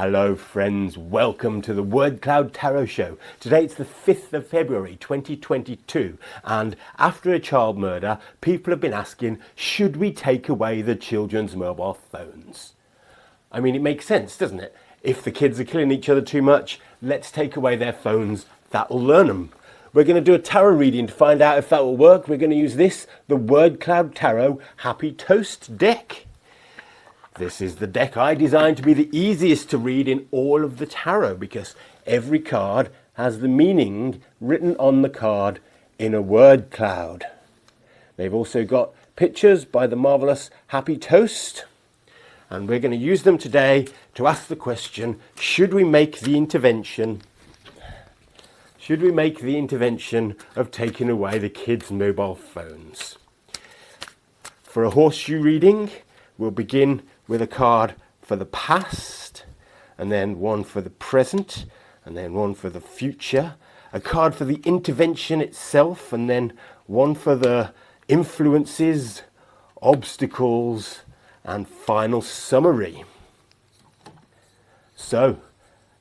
Hello friends, welcome to the Word Cloud Tarot Show. Today it's the 5th of February 2022 and after a child murder, people have been asking, should we take away the children's mobile phones? I mean, it makes sense, doesn't it? If the kids are killing each other too much, let's take away their phones, that'll learn them. We're going to do a tarot reading to find out if that will work. We're going to use this, the Word Cloud Tarot Happy Toast deck. This is the deck I designed to be the easiest to read in all of the tarot because every card has the meaning written on the card in a word cloud. They've also got pictures by the marvellous Happy Toast, and we're going to use them today to ask the question, should we make the intervention of taking away the kids' mobile phones? For a horseshoe reading, we'll begin with a card for the past, and then one for the present, and then one for the future, a card for the intervention itself, and then one for the influences, obstacles, and final summary. So,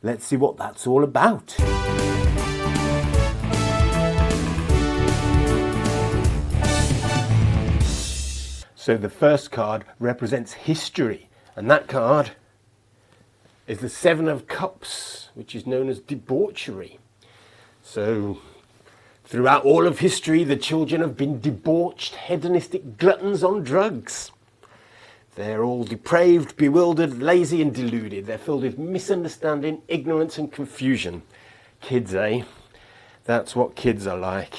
let's see what that's all about. So the first card represents history, and that card is the Seven of Cups, which is known as debauchery. So throughout all of history, the children have been debauched, hedonistic gluttons on drugs. They're all depraved, bewildered, lazy and deluded. They're filled with misunderstanding, ignorance and confusion. Kids, eh? That's what kids are like.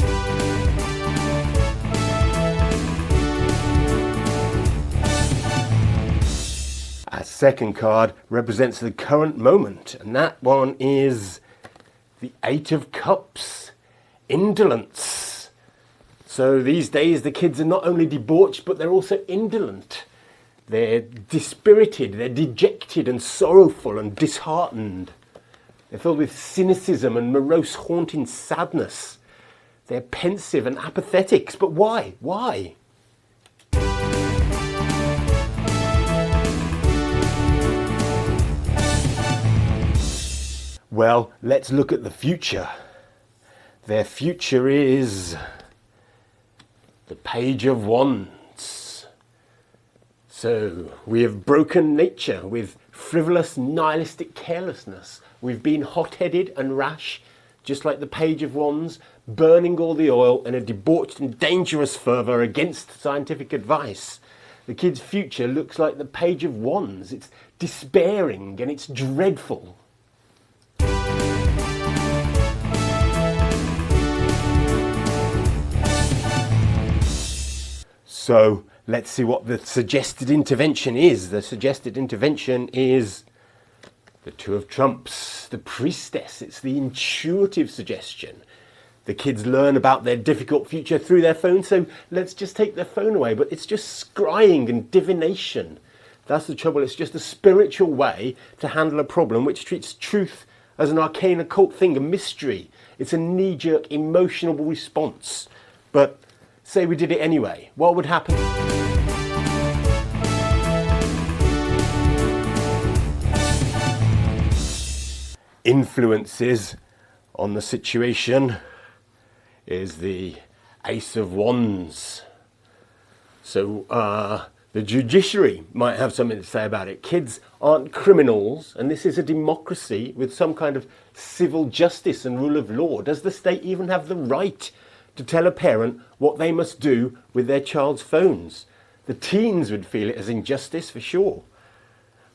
Our second card represents the current moment, and that one is the Eight of Cups, indolence. So these days the kids are not only debauched, but they're also indolent. They're dispirited, they're dejected and sorrowful and disheartened. They're filled with cynicism and morose, haunting sadness. They're pensive and apathetic. But why? Why? Well, let's look at the future. Their future is the Page of Wands. So we have broken nature with frivolous, nihilistic carelessness. We've been hot-headed and rash, just like the Page of Wands, burning all the oil in a debauched and dangerous fervour against scientific advice. The kid's future looks like the Page of Wands. It's despairing and it's dreadful. So let's see what the suggested intervention is. The suggested intervention is the Two of Trumps, the Priestess. It's the intuitive suggestion. The kids learn about their difficult future through their phone, so let's just take their phone away. But it's just scrying and divination. That's the trouble. It's just a spiritual way to handle a problem which treats truth as an arcane occult thing, a mystery. It's a knee-jerk emotional response. But say we did it anyway, what would happen? Influences on the situation is the Ace of Wands. So the judiciary might have something to say about it. Kids aren't criminals, and this is a democracy with some kind of civil justice and rule of law. Does the state even have the right to tell a parent what they must do with their child's phones? The teens would feel it as injustice for sure.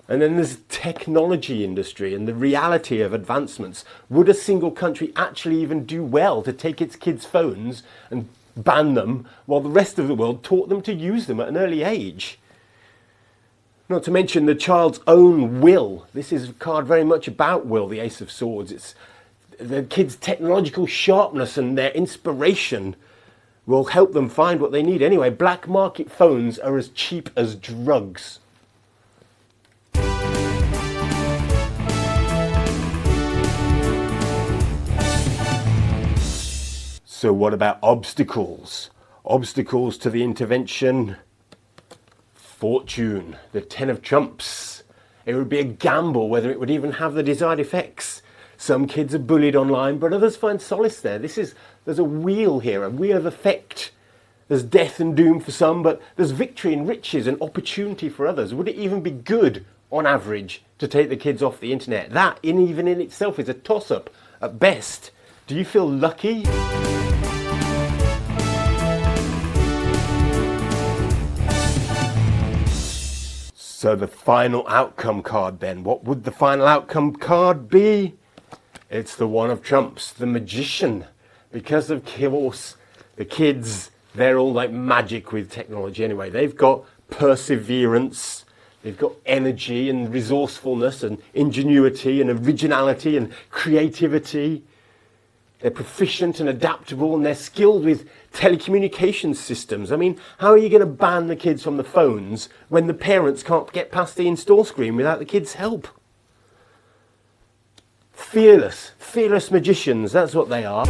And then there's the technology industry and the reality of advancements. Would a single country actually even do well to take its kids' phones and ban them while the rest of the world taught them to use them at an early age? Not to mention the child's own will. This is a card very much about will, the Ace of Swords. It's the kids' technological sharpness and their inspiration will help them find what they need anyway. Black market phones are as cheap as drugs. So what about obstacles? Obstacles to the intervention. Fortune, the Ten of Trumps. It would be a gamble whether it would even have the desired effects. Some kids are bullied online, but others find solace there. There's a wheel here, a wheel of effect. There's death and doom for some, but there's victory and riches and opportunity for others. Would it even be good, on average, to take the kids off the internet? That, even in itself, is a toss-up at best. Do you feel lucky? So the final outcome card then. What would the final outcome card be? It's the one of trumps, the magician. Because of course, the kids, they're all like magic with technology anyway. They've got perseverance, they've got energy and resourcefulness and ingenuity and originality and creativity. They're proficient and adaptable, and they're skilled with telecommunications systems. I mean, how are you going to ban the kids from the phones when the parents can't get past the install screen without the kids' help? Fearless magicians, that's what they are.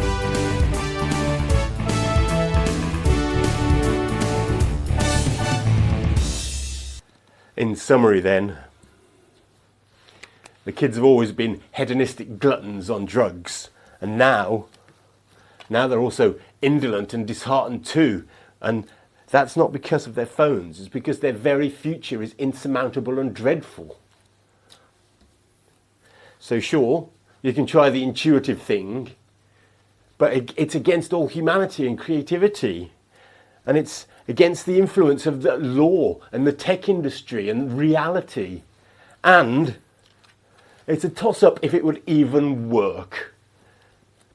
In summary then, the kids have always been hedonistic gluttons on drugs, and now they're also indolent and disheartened too. And that's not because of their phones, it's because their very future is insurmountable and dreadful. So sure, you can try the intuitive thing, but it's against all humanity and creativity. And it's against the influence of the law and the tech industry and reality. And it's a toss-up if it would even work.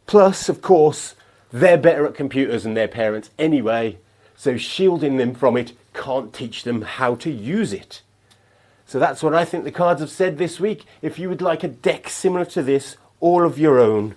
Plus, of course, they're better at computers than their parents anyway, so shielding them from it can't teach them how to use it. So that's what I think the cards have said this week. If you would like a deck similar to this, all of your own,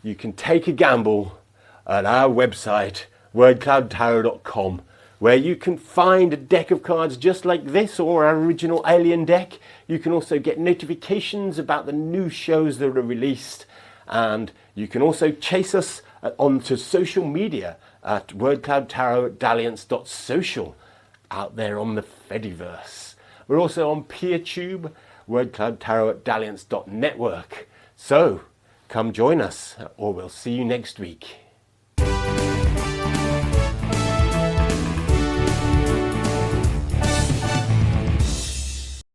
you can take a gamble at our website, wordcloudtarot.com, where you can find a deck of cards just like this or our original alien deck. You can also get notifications about the new shows that are released, and you can also chase us onto social media at wordcloudtarot@dalliance.social out there on the Fediverse. We're also on PeerTube, wordcloudtarot@dalliance.network. So come join us, or we'll see you next week.